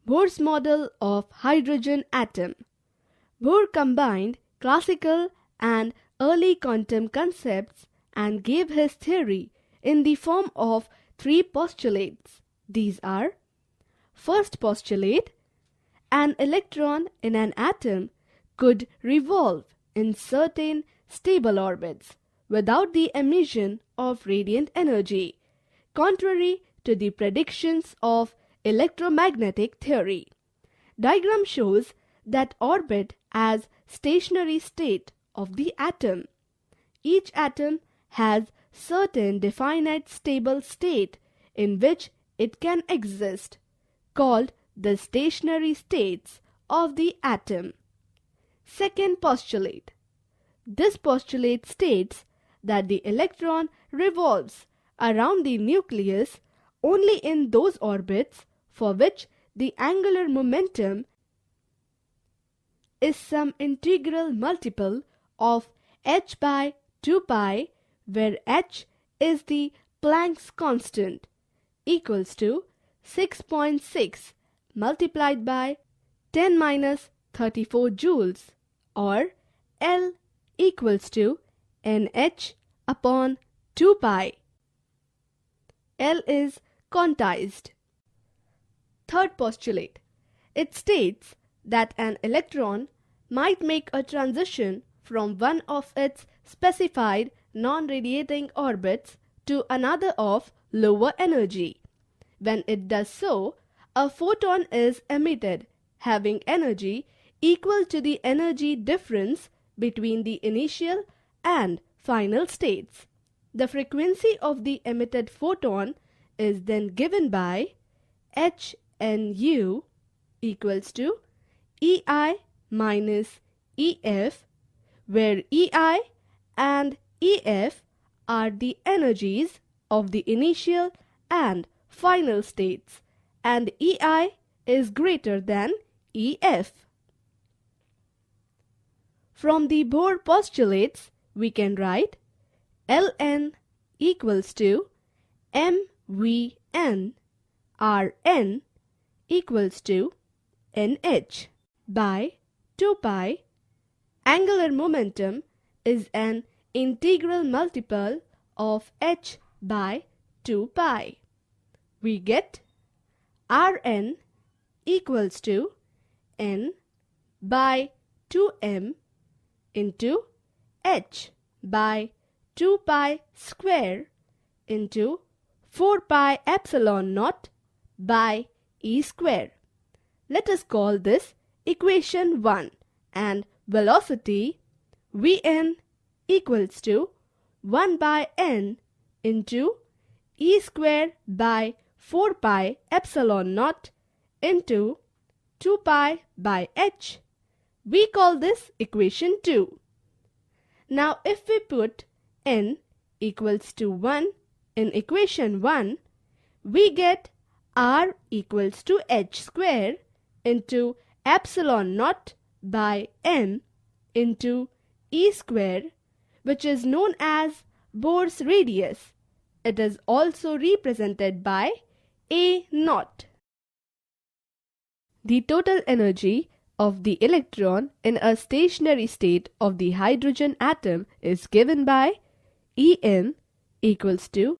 Bohr's model of hydrogen atom. Bohr combined classical and early quantum concepts and gave his theory in the form of three postulates. These are: first postulate, an electron in an atom could revolve in certain stable orbits without the emission of radiant energy, contrary to the predictions of electromagnetic theory. Diagram shows that orbit as stationary state of the atom. Each atom has certain definite stable state in which it can exist, called the stationary states of the atom. Second postulate. This postulate states that the electron revolves around the nucleus only in those orbits for which the angular momentum is some integral multiple of h by 2 pi, where h is the Planck's constant, equals to 6.6 multiplied by 10 minus 34 joules, or L equals to nh upon 2 pi. L is quantized. Third postulate. It states that an electron might make a transition from one of its specified non-radiating orbits to another of lower energy. When it does so, a photon is emitted having energy equal to the energy difference between the initial and final states. The frequency of the emitted photon is then given by hnu equals to EI minus EF, where EI and EF are the energies of the initial and final states, and EI is greater than EF. From the Bohr postulates, we can write Ln equals to mvn, Rn equals to nh by 2 pi. Angular momentum is an integral multiple of h by 2 pi. We get Rn equals to n by 2m into h by 2 pi square into 4 pi epsilon naught by e square. Let us call this equation 1, and velocity Vn equals to 1 by n into e square by 4 pi epsilon naught into 2 pi by h. We call this equation 2. Now if we put n equals to 1 in equation 1, we get r equals to h square into epsilon naught by m into e square, which is known as Bohr's radius. It is also represented by a naught. The total energy of the electron in a stationary state of the hydrogen atom is given by En equals to